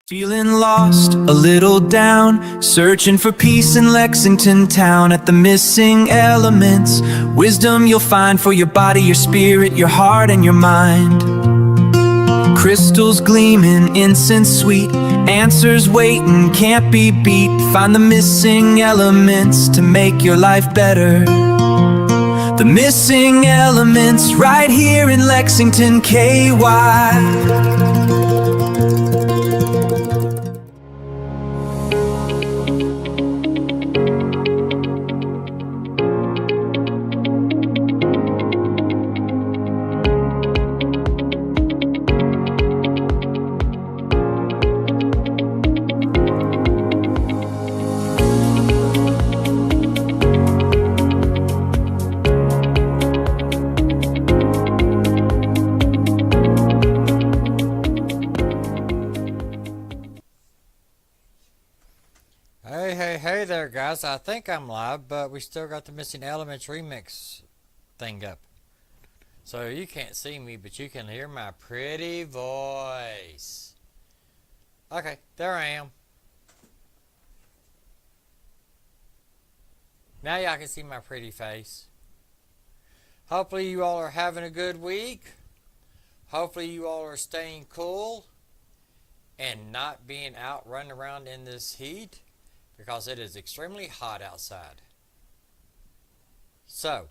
Feeling lost, a little down, searching for peace in Lexington town. At the missing elements, wisdom you'll find for your body, your spirit, your heart, and your mind. Crystals gleaming, incense sweet, answers waiting, can't be beat. Find the missing elements to make your life better. The missing elements right here in Lexington, KY. Hey there, guys. I think I'm live, but we still got the Missing Elements remix thing up. So you can't see me, but you can hear my pretty voice. Okay, there I am. Now y'all can see my pretty face. Hopefully you all are having a good week. Hopefully you all are staying cool and not being out running around in this heat, because it is extremely hot outside. So,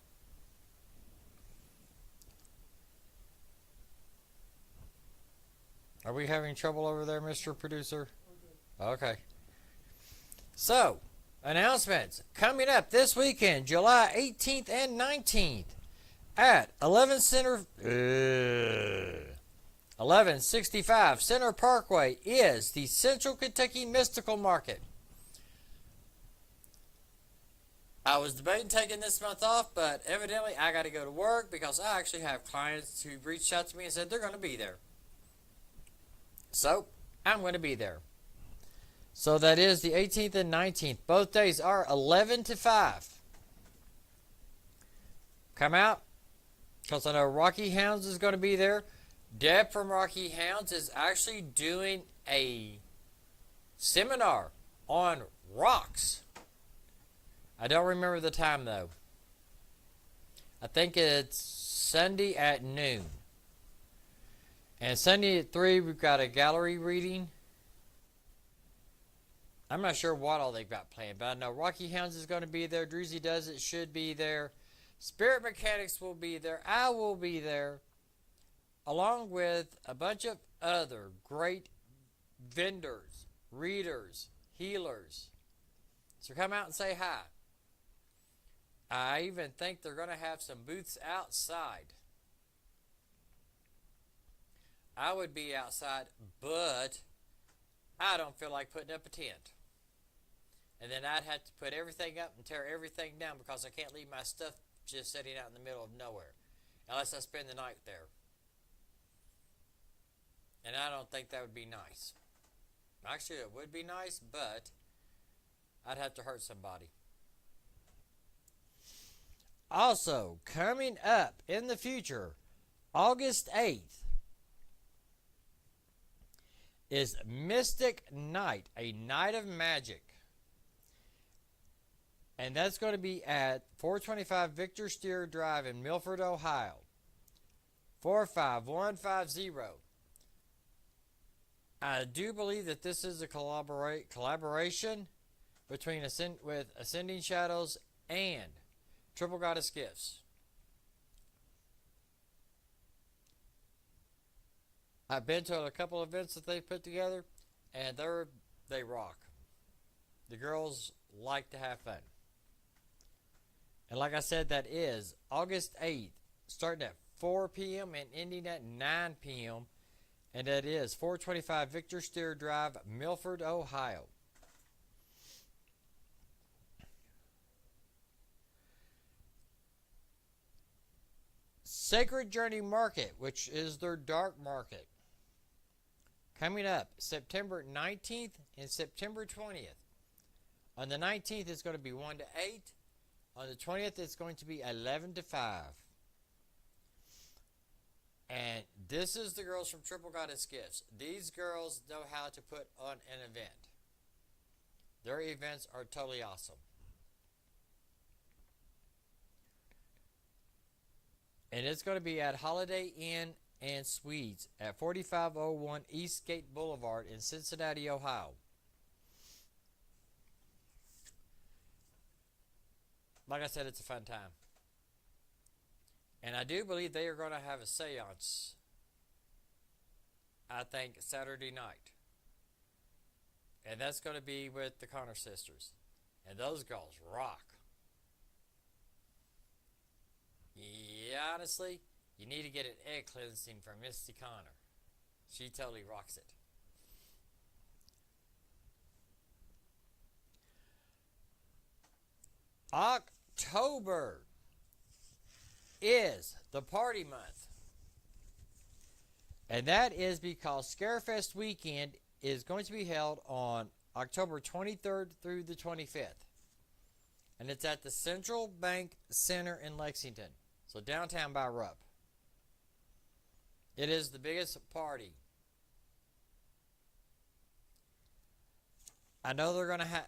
are we having trouble over there, Mr. Producer? Okay. So, announcements coming up this weekend, July 18th and 19th at 1165 Center Parkway is the Central Kentucky Mystical Market. I was debating taking this month off, but evidently I got to go to work because I actually have clients who reached out to me and said they're going to be there. So, I'm going to be there. So that is the 18th and 19th. Both days are 11 to 5. Come out, because I know Rocky Hounds is going to be there. Deb from Rocky Hounds is actually doing a seminar on rocks. I don't remember the time, though. I think it's Sunday at noon. And Sunday at 3, we've got a gallery reading. I'm not sure what all they've got planned, but I know Rocky Hounds is going to be there. Druzy Does It should be there. Spirit Mechanics will be there. I will be there, along with a bunch of other great vendors, readers, healers. So come out and say hi. I even think they're going to have some booths outside. I would be outside, but I don't feel like putting up a tent. And then I'd have to put everything up and tear everything down, because I can't leave my stuff just sitting out in the middle of nowhere unless I spend the night there. And I don't think that would be nice. Actually, it would be nice, but I'd have to hurt somebody. Also, coming up in the future, August 8th, is Mystic Night, a night of magic. And that's going to be at 425 Victor Steer Drive in Milford, Ohio. 45150. I do believe that this is a collaboration between Ascending Shadows and Triple Goddess Gifts. I've been to a couple of events that they put together, and they rock. The girls like to have fun. And like I said, that is August 8th, starting at 4 p.m. and ending at 9 p.m. And that is 425 Victor Steer Drive, Milford, Ohio. Sacred Journey Market, which is their dark market, coming up September 19th and September 20th. On the 19th, it's going to be 1 to 8. On the 20th, it's going to be 11 to 5. And this is the girls from Triple Goddess Gifts. These girls know how to put on an event. Their events are totally awesome. And it's going to be at Holiday Inn and Suites at 4501 Eastgate Boulevard in Cincinnati, Ohio. Like I said, it's a fun time. And I do believe they are going to have a seance, I think, Saturday night. And that's going to be with the Connor sisters. And those girls rock. Yeah, honestly, you need to get an egg cleansing from Misty Connor. She totally rocks it. October is the party month. And that is because Scarefest weekend is going to be held on October 23rd through the 25th. And it's at the Central Bank Center in Lexington. So downtown by Rupp. It is the biggest party. I know they're going to have...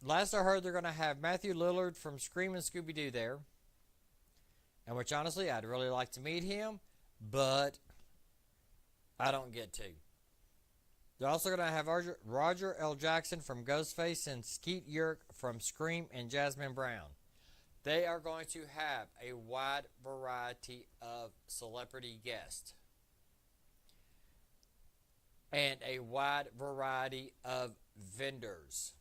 Last I heard, they're going to have Matthew Lillard from Screamin' Scooby-Doo there. And which, honestly, I'd really like to meet him. But I don't get to. They're also going to have Roger L. Jackson from Ghostface and Skeet Yerk from Scream and Jasmine Brown. They are going to have a wide variety of celebrity guests. And a wide variety of vendors.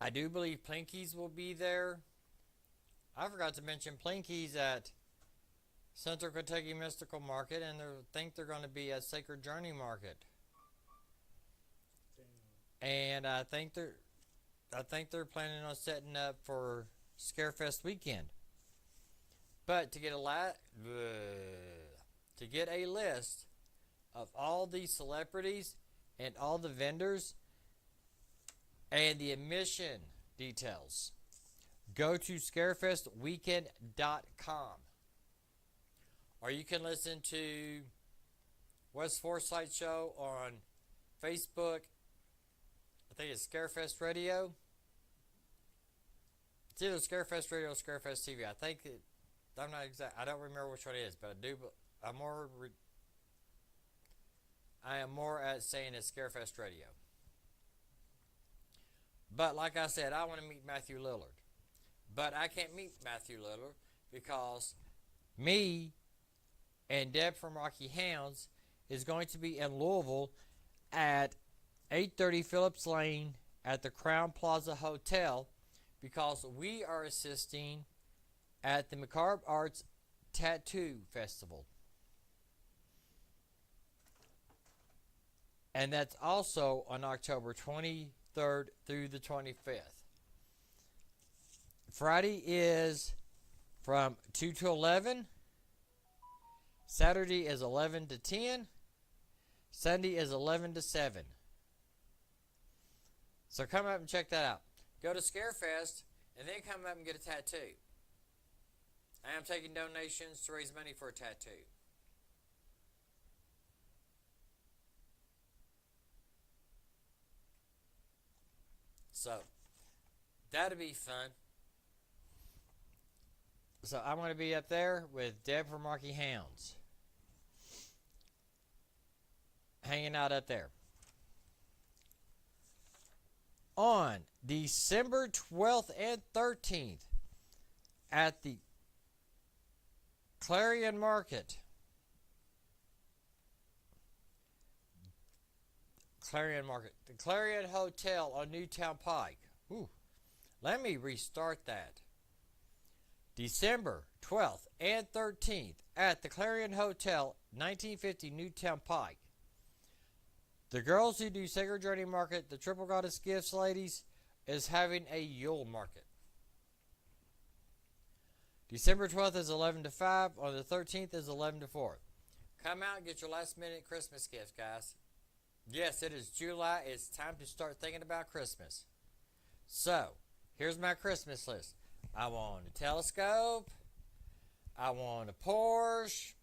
I do believe Plinkies will be there. I forgot to mention Plinkies at Central Kentucky Mystical Market, and I think they're going to be at Sacred Journey Market. And I think they're planning on setting up for Scarefest weekend. But to get a list of all the celebrities and all the vendors and the admission details, go to scarefestweekend.com. Or you can listen to West Forsyth Show on Facebook. I think it's Scarefest Radio. It's either Scarefest Radio or Scarefest TV. I'm not exact. I don't remember which one it is, but I am more at saying it's Scarefest Radio. But like I said, I want to meet Matthew Lillard. But I can't meet Matthew Lillard because me and Deb from Rocky Hounds is going to be in Louisville at 830 Phillips Lane at the Crown Plaza Hotel because we are assisting at the Macabre Arts Tattoo Festival. And that's also on October 23rd through the 25th. Friday is from 2 to 11. Saturday is 11 to 10. Sunday is 11 to 7. So come up and check that out. Go to Scarefest and then come up and get a tattoo. I am taking donations to raise money for a tattoo. So, that'll be fun. So, I'm going to be up there with Deb from Rocky Hounds. Hanging out up there. On December 12th and 13th at the Clarion Market. The Clarion Hotel on Newtown Pike. Ooh, let me restart that. December 12th and 13th at the Clarion Hotel, 1950 Newtown Pike. The girls who do Sacred Journey Market, the Triple Goddess Gifts ladies, is having a Yule Market. December 12th is 11 to 5. On the 13th is 11 to 4. Come out and get your last minute Christmas gifts, guys. Yes, it is July. It's time to start thinking about Christmas. So, here's my Christmas list. I want a telescope. I want a Porsche.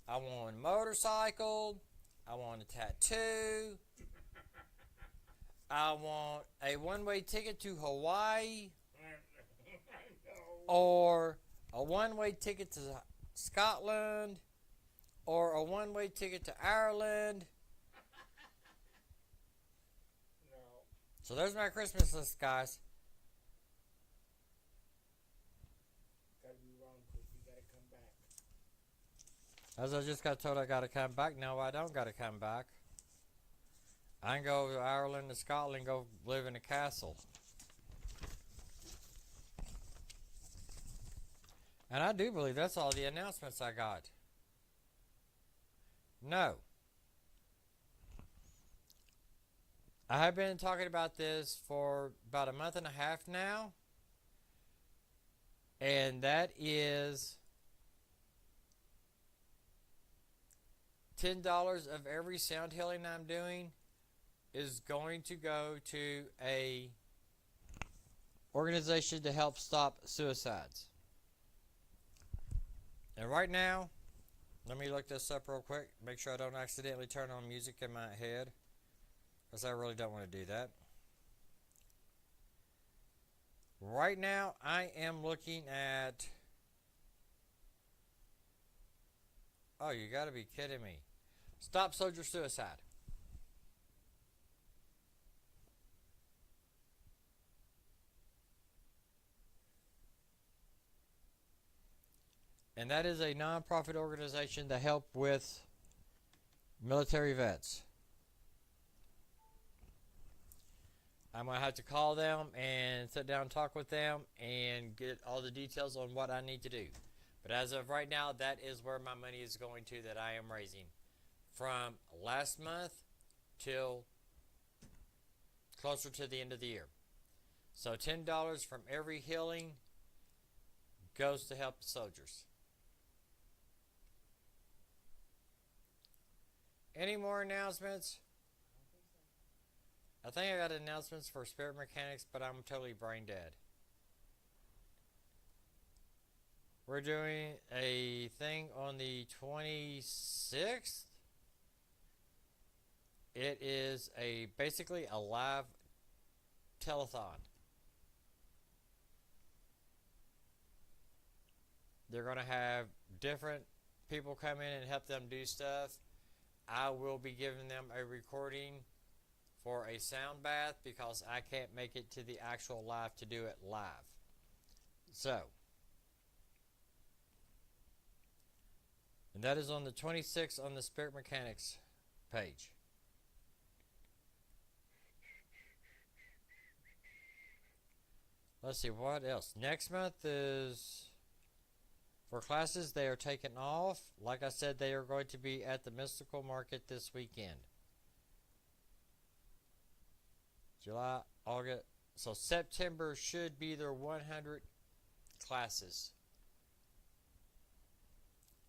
I want a motorcycle. I want a tattoo. I want a one-way ticket to Hawaii. Or a one-way ticket to Scotland. Or a one-way ticket to Ireland. So there's my Christmas list, guys. Gotta be wrong, Chris. You gotta come back. As I just got told I gotta come back. No, I don't gotta come back. I can go to Ireland and Scotland and go live in a castle. And I do believe that's all the announcements I got. No. I have been talking about this for about a month and a half now. And that is $10 of every sound healing I'm doing is going to go to a organization to help stop suicides. And right now, let me look this up real quick. Make sure I don't accidentally turn on music in my head, because I really don't want to do that. Right now, I am looking at... Oh, you gotta be kidding me. Stop soldier suicide. And that is a non-profit organization to help with military vets. I'm going to have to call them and sit down and talk with them and get all the details on what I need to do. But as of right now, that is where my money is going to that I am raising. From last month till closer to the end of the year. So $10 from every healing goes to help the soldiers. Any more announcements? I think I got announcements for Spirit Mechanics, but I'm totally brain dead. We're doing a thing on the 26th. It is basically a live telethon. They're going to have different people come in and help them do stuff. I will be giving them a recording for a sound bath because I can't make it to the actual live to do it live. So, and that is on the 26th on the Spirit Mechanics page. Let's see, what else? Next month is... For classes, they are taken off. Like I said, they are going to be at the Mystical Market this weekend. July, August. So September should be their 100 classes.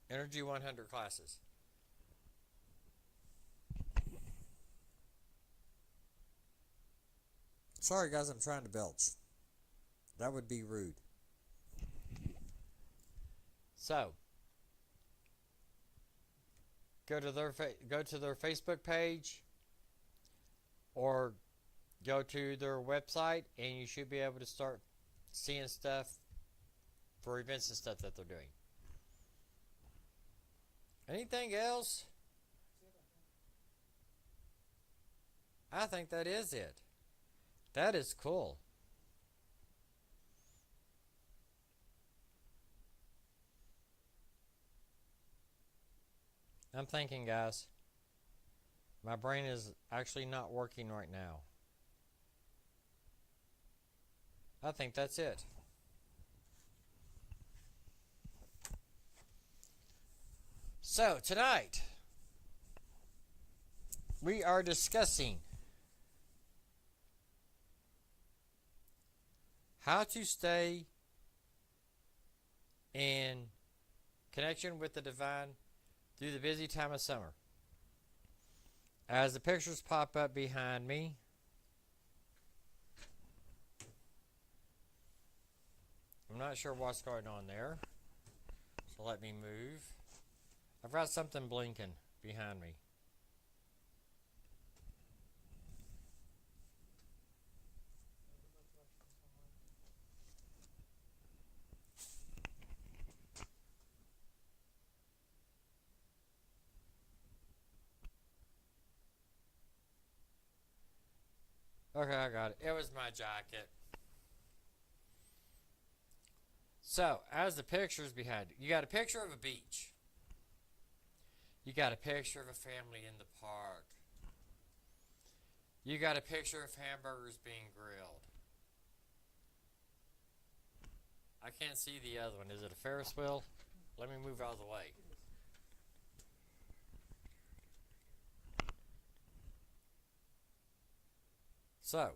Energy 100 classes. Sorry guys, I'm trying to belch. That would be rude. So, go to their Facebook page or go to their website and you should be able to start seeing stuff for events and stuff that they're doing. Anything else? I think that is it. That is cool. I'm thinking, guys. My brain is actually not working right now. I think that's it. So, tonight, we are discussing how to stay in connection with the divine through the busy time of summer. As the pictures pop up behind me, I'm not sure what's going on there. So to let me move. I've got something blinking behind me. Okay, I got it. It was my jacket. So, as the pictures behind you got a picture of a beach. You got a picture of a family in the park. You got a picture of hamburgers being grilled. I can't see the other one. Is it a Ferris wheel? Let me move out of the way. So,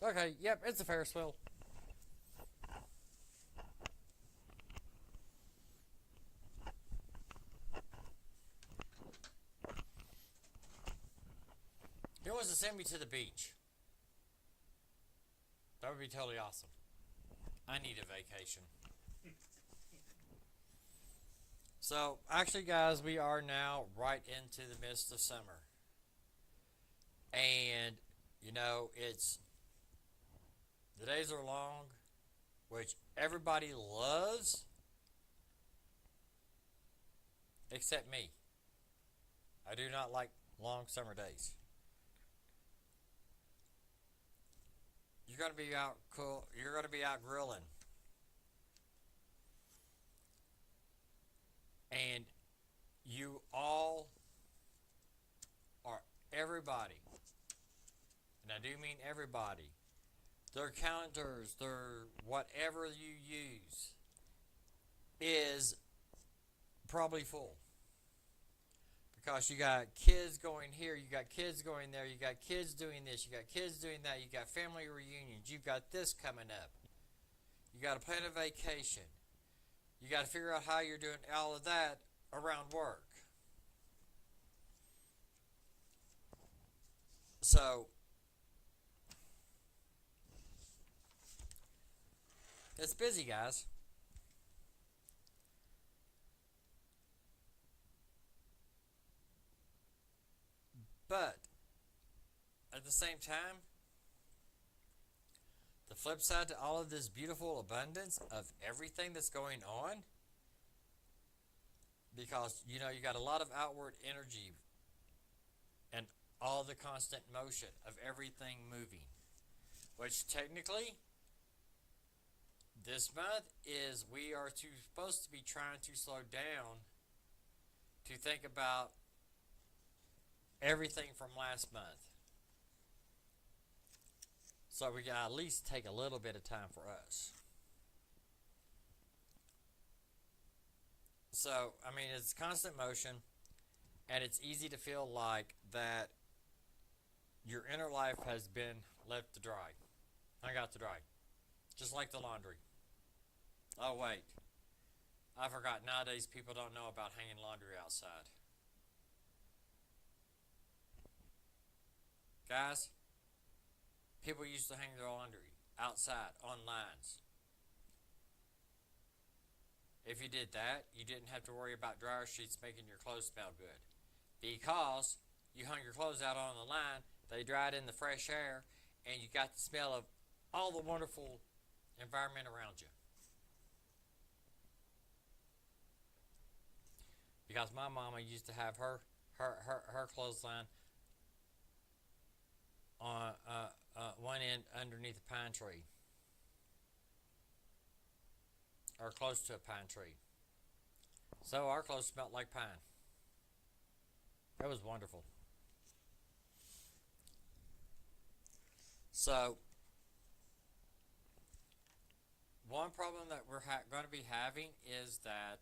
okay, yep, it's a Ferris wheel. It wants to send me to the beach. That would be totally awesome. I need a vacation. So, actually, guys, we are now right into the midst of summer. And, you know, the days are long, which everybody loves, except me. I do not like long summer days. You're gonna be out cool. You're gonna be out grilling, and you all are everybody, and I do mean everybody. Their calendars, their whatever you use, is probably full. Because you got kids going here, you got kids going there, you got kids doing this, you got kids doing that, you got family reunions, you've got this coming up. You got to plan a vacation. You got to figure out how you're doing all of that around work. So, it's busy, guys. But at the same time, the flip side to all of this beautiful abundance of everything that's going on, because you know you got a lot of outward energy and all the constant motion of everything moving, which technically this month is we are supposed to be trying to slow down to think about everything from last month. So we gotta at least take a little bit of time for us. So, I mean, it's constant motion, and it's easy to feel like that your inner life has been left to dry. Hung out to dry. Just like the laundry. Oh, wait. I forgot nowadays people don't know about hanging laundry outside. Guys, people used to hang their laundry outside on lines. If you did that, you didn't have to worry about dryer sheets making your clothes smell good. Because you hung your clothes out on the line, they dried in the fresh air, and you got the smell of all the wonderful environment around you. Because my mama used to have her clothesline on one end underneath a pine tree, or close to a pine tree. So our clothes smelled like pine. That was wonderful. So one problem that we're going to be having is that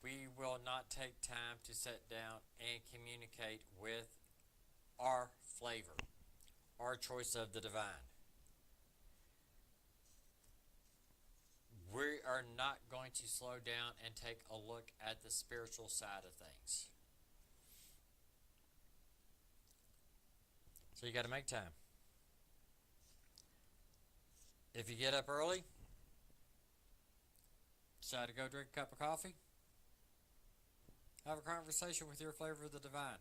we will not take time to sit down and communicate with our flavor, our choice of the divine. We are not going to slow down and take a look at the spiritual side of things. So you got to make time. If you get up early, Decide to go drink a cup of coffee? Have a conversation with your flavor of the divine.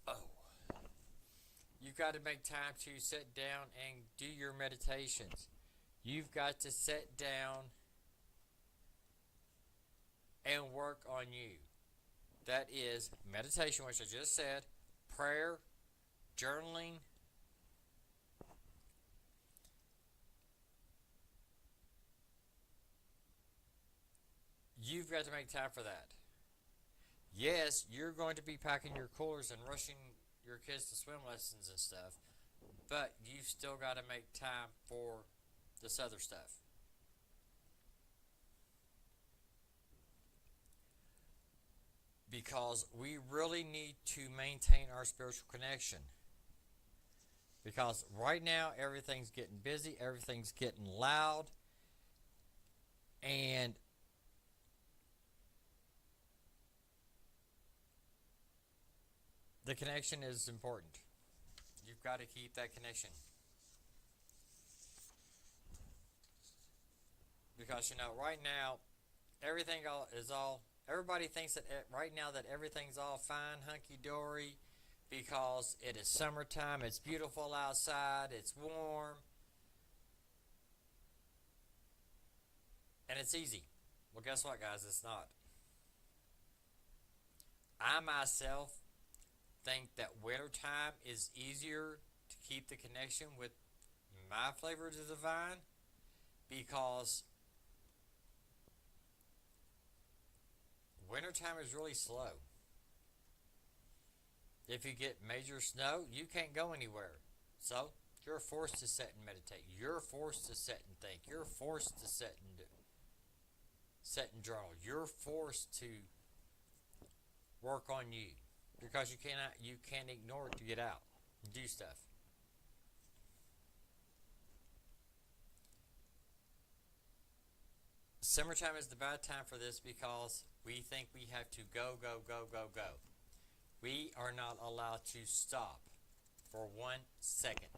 Oh. You've got to make time to sit down and do your meditations. You've got to sit down and work on you. That is meditation, which I just said, prayer, journaling, you've got to make time for that. Yes, you're going to be packing your coolers and rushing your kids to swim lessons and stuff, but you've still got to make time for this other stuff. Because we really need to maintain our spiritual connection. Because right now everything's getting busy, everything's getting loud, and the connection is important. You've got to keep that connection. Because right now everything is all everybody thinks that right now that everything's all fine, hunky-dory, because it is summertime, it's beautiful outside, it's warm, and it's easy. Well, guess what, guys? It's not. I myself think that wintertime is easier to keep the connection with my flavor of the divine because wintertime is really slow. If you get major snow, you can't go anywhere. So, you're forced to sit and meditate. You're forced to sit and think. You're forced to sit and journal. You're forced to work on you because you can't ignore it to get out and do stuff. Summertime is the bad time for this because we think we have to go, go, go, go, go. We are not allowed to stop for 1 second.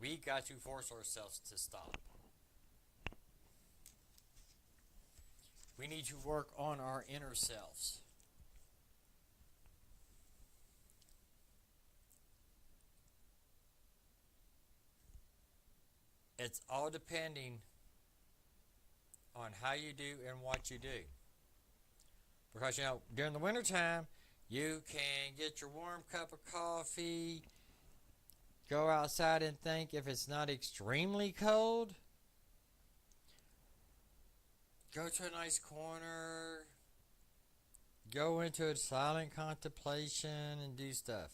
We got to force ourselves to stop. We need to work on our inner selves. It's all depending on how you do and what you do. Because, during the wintertime, you can get your warm cup of coffee, go outside and think if it's not extremely cold. Go to a nice corner, go into a silent contemplation and do stuff.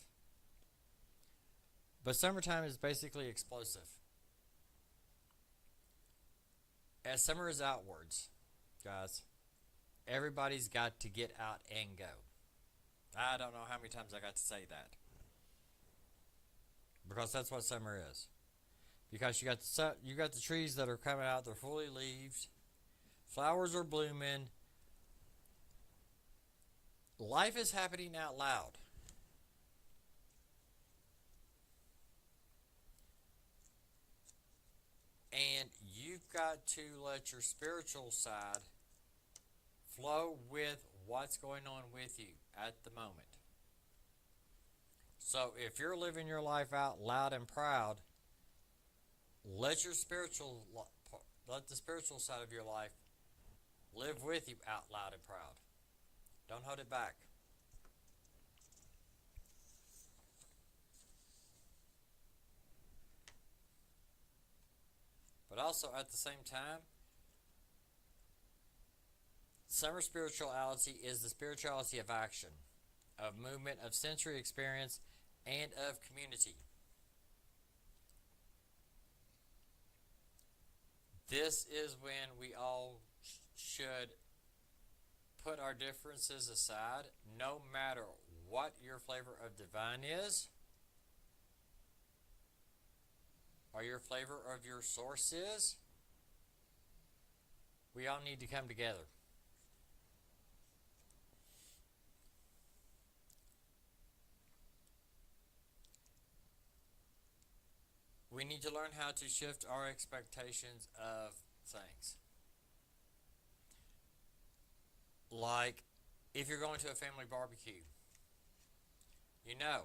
But summertime is basically explosive. As summer is outwards, guys, everybody's got to get out and go. I don't know how many times I got to say that. Because that's what summer is. Because you got the trees that are coming out, they're fully leaved. Flowers are blooming. Life is happening out loud. And you've got to let your spiritual side flow with what's going on with you at the moment. So if you're living your life out loud and proud, let the spiritual side of your life live with you out loud and proud. Don't hold it back. But also at the same time, summer spirituality is the spirituality of action, of movement, of sensory experience, and of community. This is when we all should put our differences aside, no matter what your flavor of divine is, or your flavor of your source is. We all need to come together. we need to learn how to shift our expectations of things. Like if you're going to a family barbecue, you know,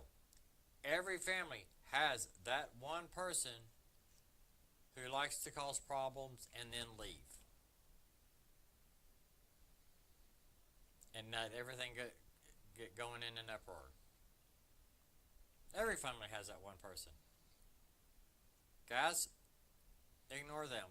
every family has that one person who likes to cause problems and then leave. And let everything get going in an uproar. Every family has that one person. Guys, ignore them.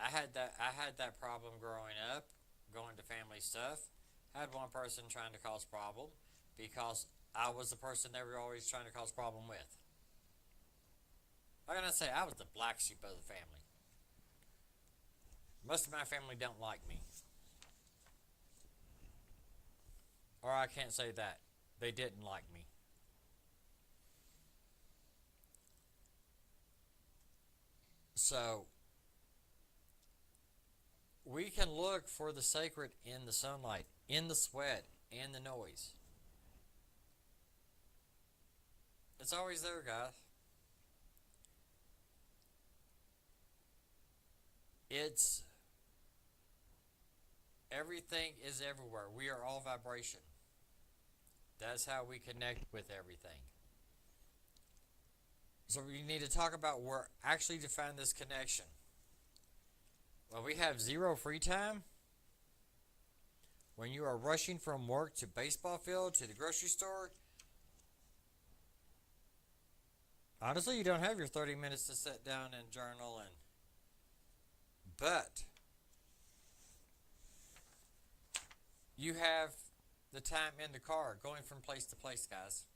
I had that problem growing up, going to family stuff. I had one person trying to cause problem because I was the person they were always trying to cause problem with. I'm gonna say I was the black sheep of the family. Most of my family don't like me. Or I can't say that. They didn't like me. So we can look for the sacred in the sunlight, in the sweat, and the noise. It's always there, guys. It's everything is everywhere. We are all vibration. That's how we connect with everything. So we need to talk about where actually define this connection. Well, we have zero free time. When you are rushing from work to baseball field to the grocery store, honestly, you don't have your 30 minutes to sit down and journal and but you have the time in the car going from place to place, guys.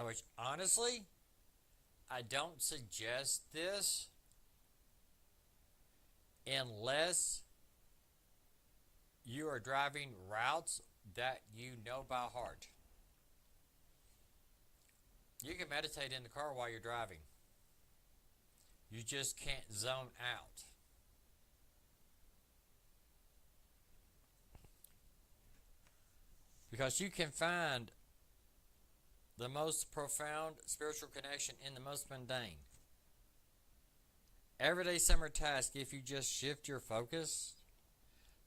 Which honestly, I don't suggest this unless you are driving routes that you know by heart. You can meditate in the car while you're driving. You just can't zone out. Because you can find the most profound spiritual connection in the most mundane. Everyday summer task, if you just shift your focus,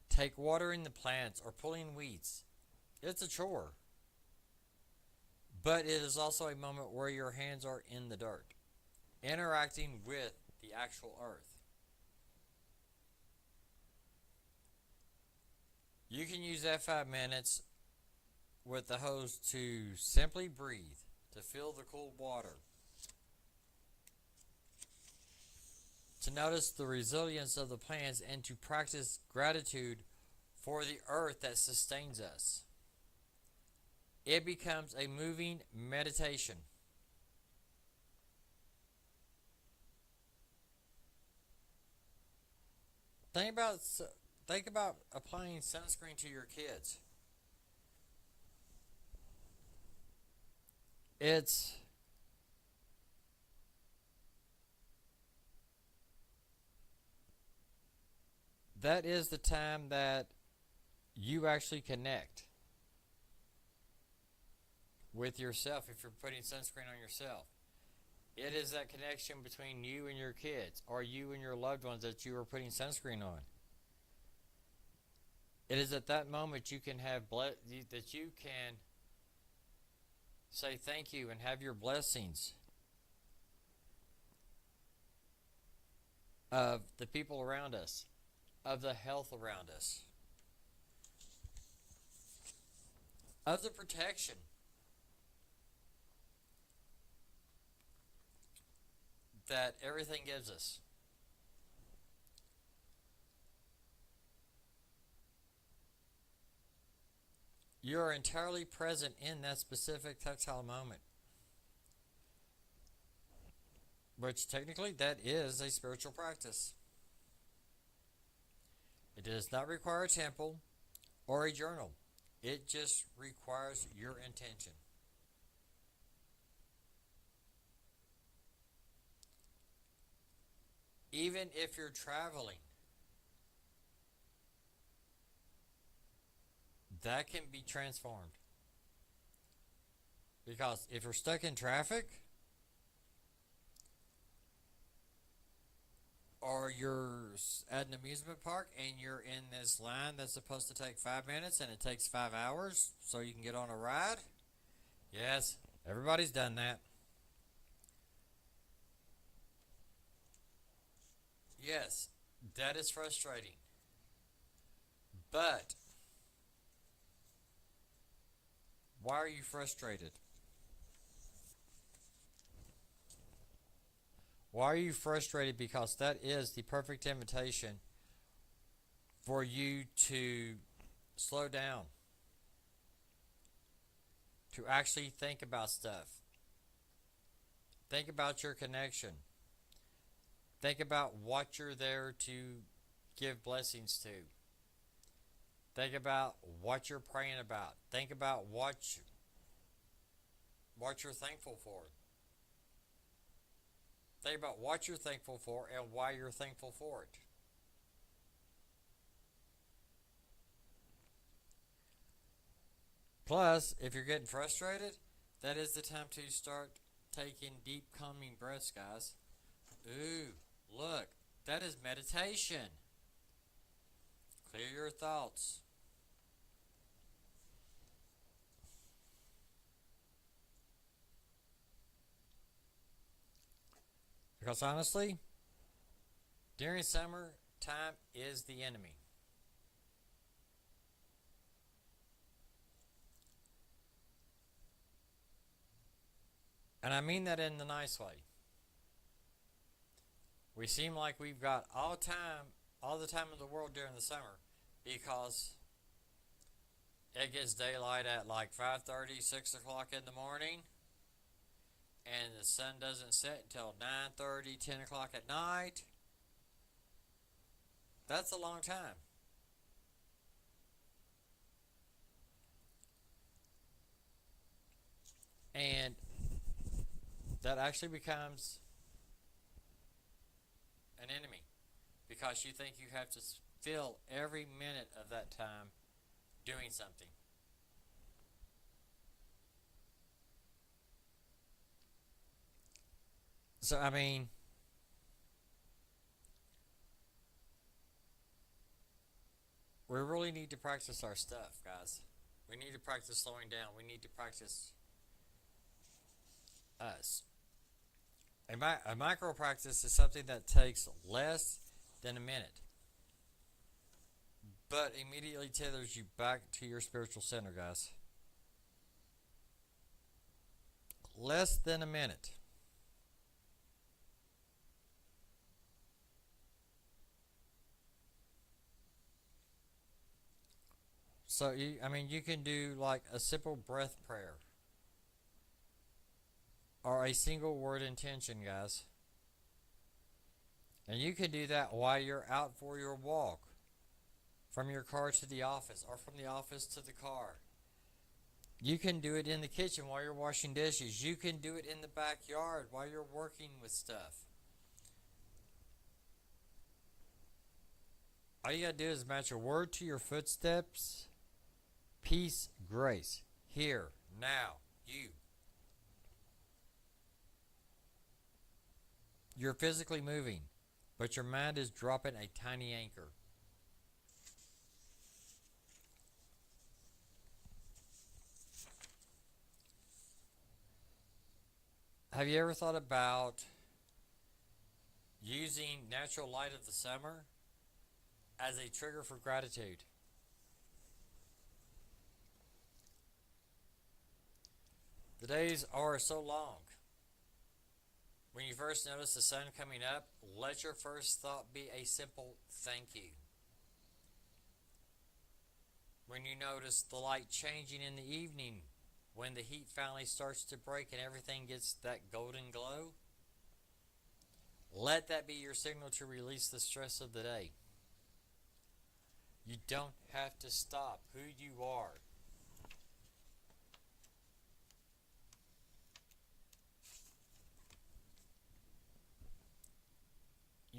take watering the plants or pulling weeds. It's a chore. But it is also a moment where your hands are in the dirt, interacting with the actual earth. You can use that 5 minutes with the hose to simply breathe, to feel the cool water, to notice the resilience of the plants, and to practice gratitude for the earth that sustains us. It becomes a moving meditation. Think about applying sunscreen to your kids. It's that is the time that you actually connect with yourself if you're putting sunscreen on yourself. It is that connection between you and your kids or you and your loved ones that you are putting sunscreen on. It is at that moment you can have that you can say thank you and have your blessings of the people around us, of the health around us, of the protection. That everything gives us. You are entirely present in that specific tactile moment. Which technically that is a spiritual practice. It does not require a temple or a journal. It just requires your intention. even if you're traveling, that can be transformed. Because if you're stuck in traffic, or you're at an amusement park and you're in this line that's supposed to take 5 minutes and it takes 5 hours so you can get on a ride, yes, everybody's done that. Yes, that is frustrating. But why are you frustrated? Why are you frustrated? Because that is the perfect invitation for you to slow down, to actually think about stuff. Think about your connection. Think about what you're there to give blessings to. Think about what you're praying about. Think about what you're thankful for. Think about what you're thankful for and why you're thankful for it. Plus, if you're getting frustrated, that is the time to start taking deep, calming breaths, guys. Ooh, look, that is meditation. Clear your thoughts. Because honestly, during summer, time is the enemy. And I mean that in the nice way. We seem like we've got all the time in the world during the summer because it gets daylight at like 5:30, 6 o'clock in the morning, and the sun doesn't set until 9:30, 10 o'clock at night. That's a long time. And that actually becomes an enemy because you think you have to fill every minute of that time doing something. So, I mean, we really need to practice our stuff, guys. We need to practice slowing down. We need to practice us. A micro practice is something that takes less than a minute, but immediately tethers you back to your spiritual center, guys. Less than a minute. So you can do like a simple breath prayer or a single word intention, guys. And you can do that while you're out for your walk, from your car to the office, or from the office to the car. You can do it in the kitchen while you're washing dishes. You can do it in the backyard while you're working with stuff. All you gotta do is match a word to your footsteps. Peace, grace. Here, now, you. You're physically moving, but your mind is dropping a tiny anchor. Have you ever thought about using natural light of the summer as a trigger for gratitude? The days are so long. When you first notice the sun coming up, let your first thought be a simple thank you. When you notice the light changing in the evening, when the heat finally starts to break and everything gets that golden glow, let that be your signal to release the stress of the day. You don't have to stop who you are.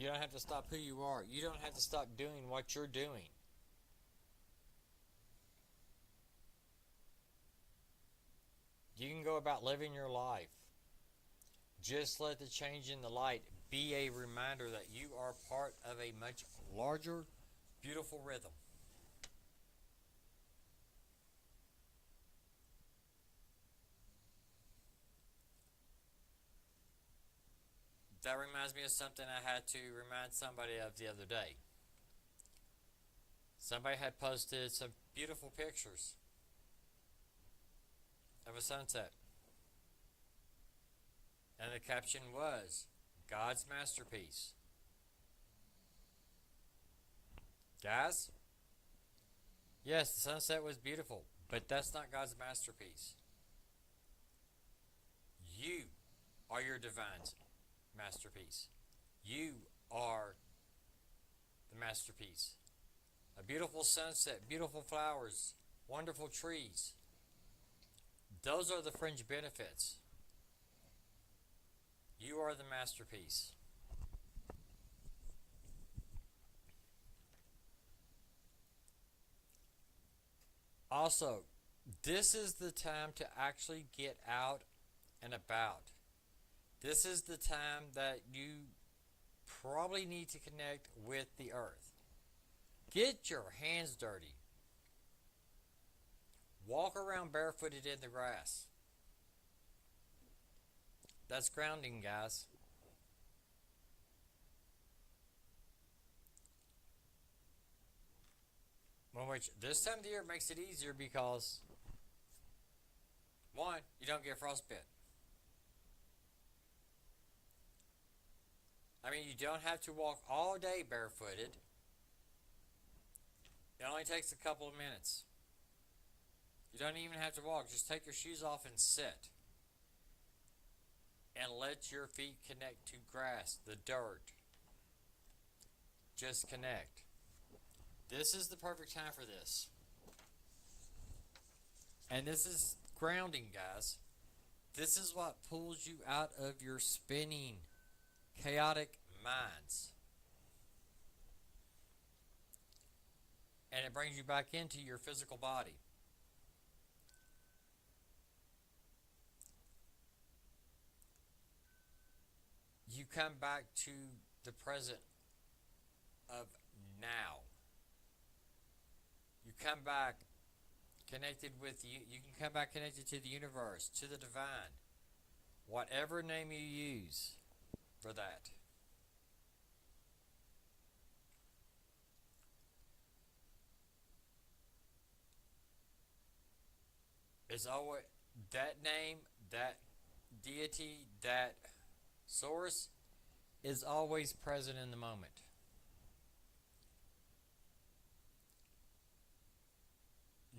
You don't have to stop who you are. You don't have to stop doing what you're doing. You can go about living your life. Just let the change in the light be a reminder that you are part of a much larger, beautiful rhythm. That reminds me of something I had to remind somebody of the other day. Somebody had posted some beautiful pictures of a sunset. And the caption was, God's masterpiece. Guys, yes, the sunset was beautiful, but that's not God's masterpiece. You are your divine masterpiece. You are the masterpiece. A beautiful sunset, beautiful flowers, wonderful trees. Those are the fringe benefits. You are the masterpiece. Also, this is the time to actually get out and about. This is the time that you probably need to connect with the earth. Get your hands dirty. Walk around barefooted in the grass. That's grounding, guys. Which this time of the year makes it easier because, one, you don't get frostbite. I mean, you don't have to walk all day barefooted. It only takes a couple of minutes. You don't even have to walk. Just take your shoes off and sit. And let your feet connect to grass, the dirt. Just connect. This is the perfect time for this. And this is grounding, guys. This is what pulls you out of your spinning, chaotic minds. And it brings you back into your physical body. You come back to the present of now. You come back connected with you can come back connected to the universe, to the divine. Whatever name you use for that. It's always that name, that deity, that source is always present in the moment.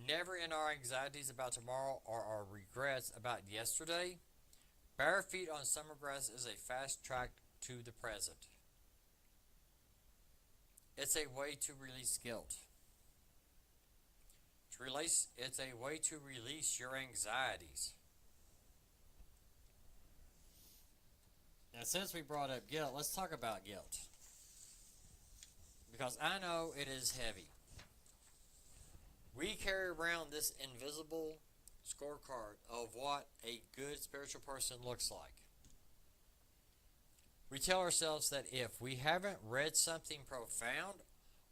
Never in our anxieties about tomorrow or our regrets about yesterday. Bare feet on summer grass is a fast track to the present. It's a way to release guilt. It's a way to release your anxieties. Now, since we brought up guilt, let's talk about guilt. Because I know it is heavy. We carry around this invisible scorecard of what a good spiritual person looks like. We tell ourselves that if we haven't read something profound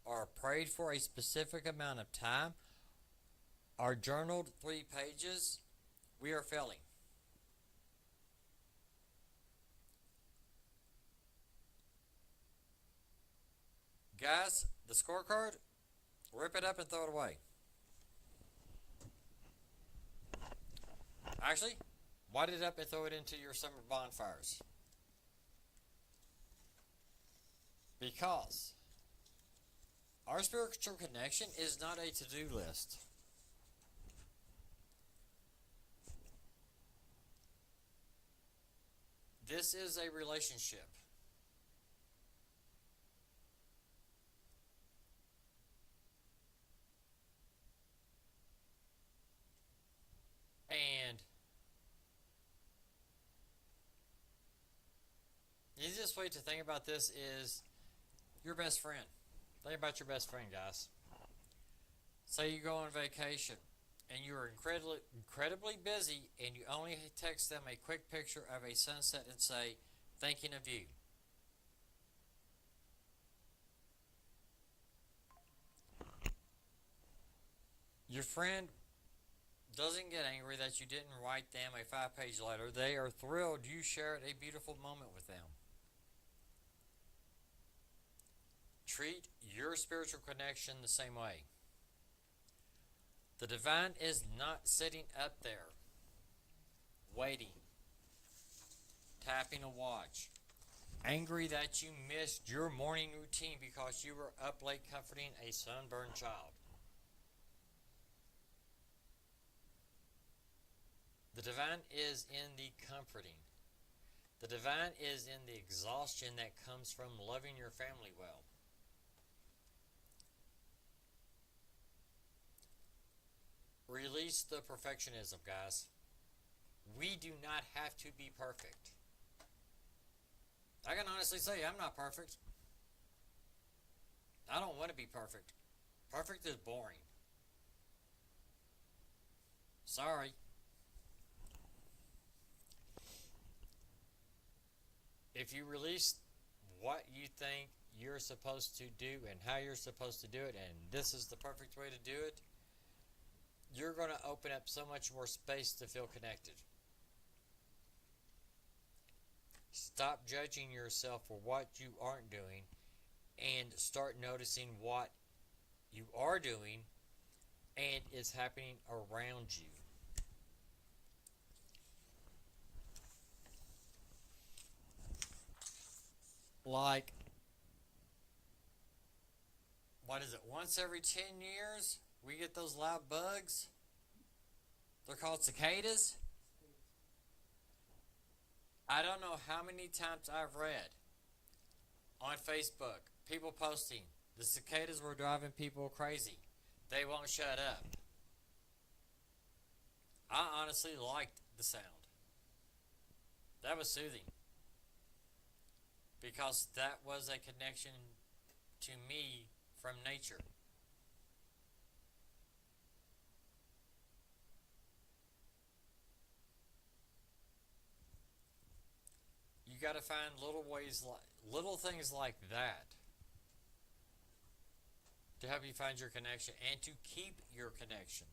or prayed for a specific amount of time or journaled 3 pages, we are failing. Guys, the scorecard, rip it up and throw it away. Actually, wad it up and throw it into your summer bonfires. Because our spiritual connection is not a to-do list. This is a relationship. And the easiest way to think about this is Your best friend. Think about your best friend, guys. Say you go on vacation and you are incredibly busy and you only text them a quick picture of a sunset and say, thinking of you. Your friend doesn't get angry that you didn't write them a 5-page letter. They are thrilled you shared a beautiful moment with them. Treat your spiritual connection the same way. The divine is not sitting up there, waiting, tapping a watch, angry that you missed your morning routine because you were up late comforting a sunburned child. The divine is in the comforting. The divine is in the exhaustion that comes from loving your family well. Release the perfectionism, guys. We do not have to be perfect. I can honestly say I'm not perfect. I don't want to be perfect. Perfect is boring. Sorry. If you release what you think you're supposed to do and how you're supposed to do it, and this is the perfect way to do it, you're going to open up so much more space to feel connected. Stop judging yourself for what you aren't doing and start noticing what you are doing and is happening around you. Like, what is it, once every 10 years we get those loud bugs? They're called cicadas. I don't know how many times I've read on Facebook people posting the cicadas were driving people crazy. They won't shut up. I honestly liked the sound. That was soothing. Because that was a connection to me from nature. You got to find little things like that to help you find your connection and to keep your connection.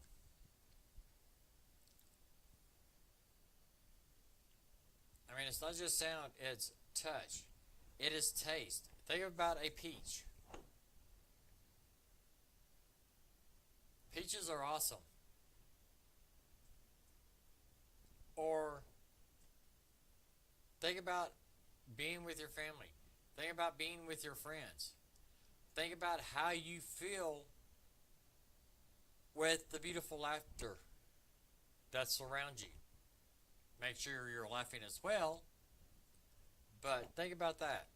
I mean, it's not just sound, it's touch. It is taste. Think about a peach. Peaches are awesome. Or think about being with your family. Think about being with your friends. Think about how you feel with the beautiful laughter that surrounds you. Make sure you're laughing as well, but think about that.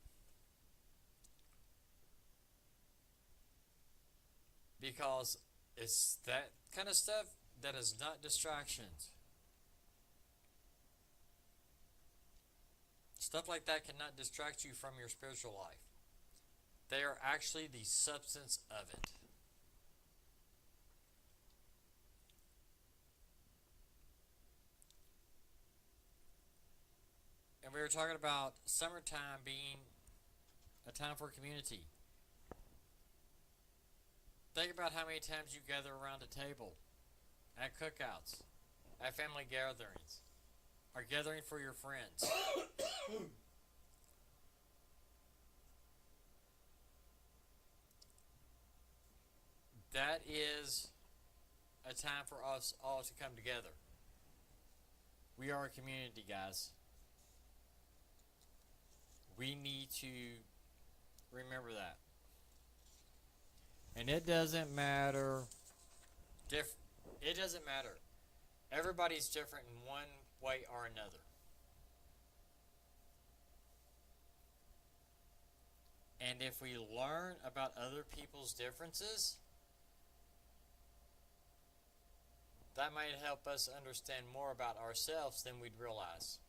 Because it's that kind of stuff that is not distractions. Stuff like that cannot distract you from your spiritual life. They are actually the substance of it. And we were talking about summertime being a time for community. Think about how many times you gather around a table at cookouts, at family gatherings, or gathering for your friends. That is a time for us all to come together. We are a community, guys. We need to remember that. And it doesn't matter. It doesn't matter. Everybody's different in one way or another. And if we learn about other people's differences, that might help us understand more about ourselves than we'd realize.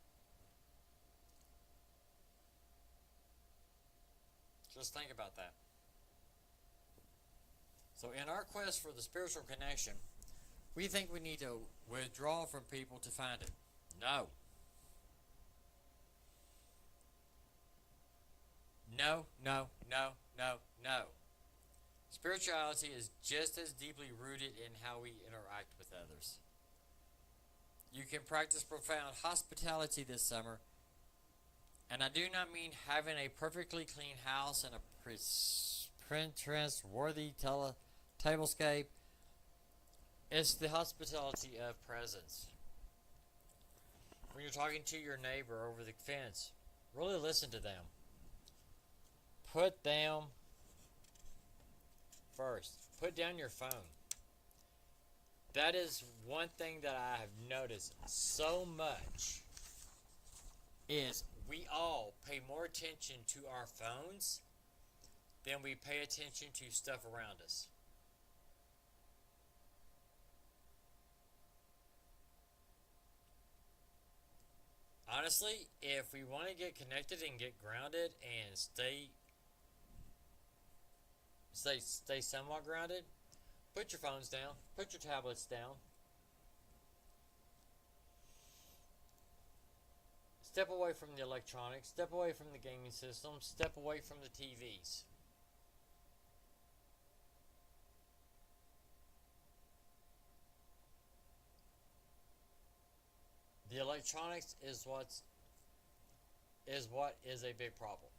Just think about that. So, in our quest for the spiritual connection, we think we need to withdraw from people to find it. No. No, no, no, no, no. Spirituality is just as deeply rooted in how we interact with others. You can practice profound hospitality this summer, and I do not mean having a perfectly clean house and a Pinterest-worthy tablescape. It's the hospitality of presence. When you're talking to your neighbor over the fence, really listen to them. Put them first. Put down your phone. That is one thing that I have noticed so much is we all pay more attention to our phones than we pay attention to stuff around us. Honestly, if we want to get connected and get grounded and stay somewhat grounded, put your phones down, put your tablets down. Step away from the electronics, step away from the gaming systems, step away from the TVs. The electronics is what is a big problem.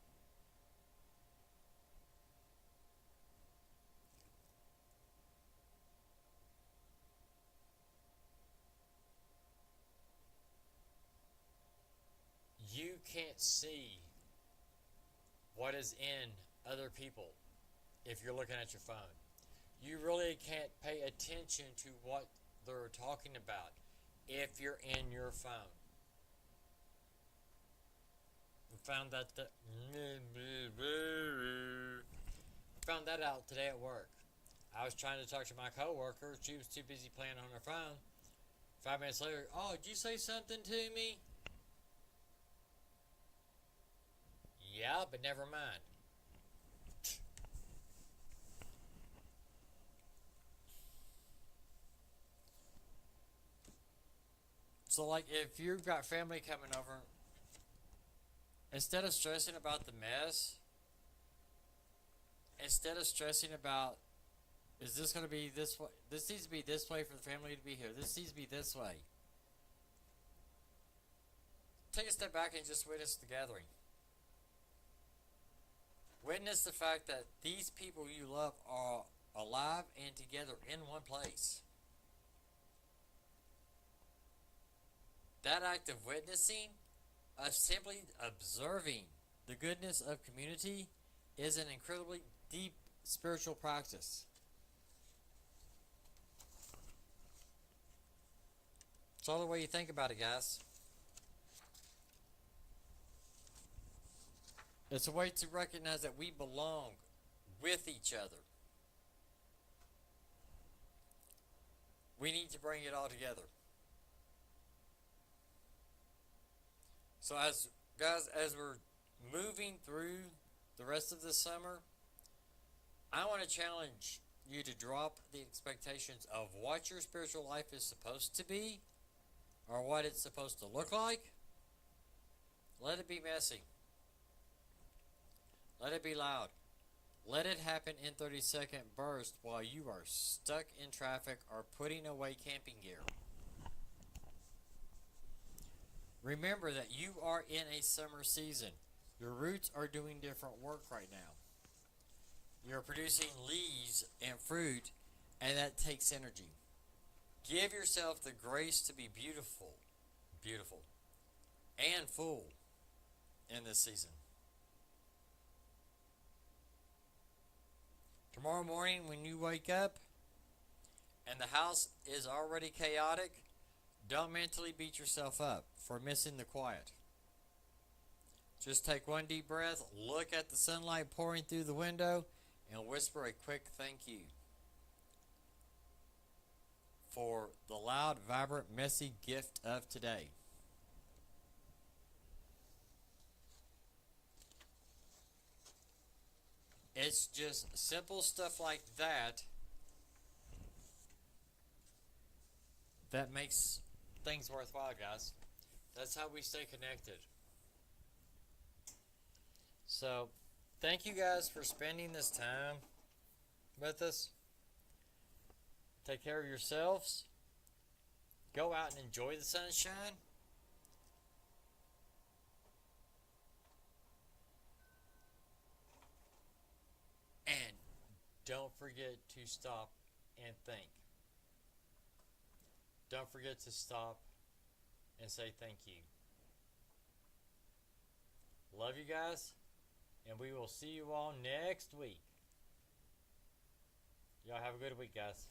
You can't see what is in other people if you're looking at your phone. You really can't pay attention to what they're talking about if you're in your phone. Found that out today at work. I was trying to talk to my coworker. She was too busy playing on her phone. 5 minutes later, oh, did you say something to me? Yeah, but never mind. So, like, if you've got family coming over, instead of stressing about the mess, instead of stressing about, is this going to be this way? This needs to be this way for the family to be here. This needs to be this way. Take a step back and just witness the gathering. Witness the fact that these people you love are alive and together in one place. That act of witnessing, of simply observing the goodness of community, is an incredibly deep spiritual practice. It's all the way you think about it, guys. It's a way to recognize that we belong with each other. We need to bring it all together. So as we're moving through the rest of this summer, I want to challenge you to drop the expectations of what your spiritual life is supposed to be or what it's supposed to look like. Let it be messy. Let it be loud. Let it happen in 30-second bursts while you are stuck in traffic or putting away camping gear. Remember that you are in a summer season. Your roots are doing different work right now. You're producing leaves and fruit, and that takes energy. Give yourself the grace to be beautiful, and full in this season. Tomorrow morning when you wake up and the house is already chaotic, don't mentally beat yourself up for missing the quiet. Just take one deep breath, look at the sunlight pouring through the window, and whisper a quick thank you for the loud, vibrant, messy gift of today. It's just simple stuff like that that makes things worthwhile, guys. That's how we stay connected. So, thank you guys for spending this time with us. Take care of yourselves. Go out and enjoy the sunshine. And don't forget to stop and think. Don't forget to stop and say thank you. Love you guys, and we will see you all next week. Y'all have a good week, guys.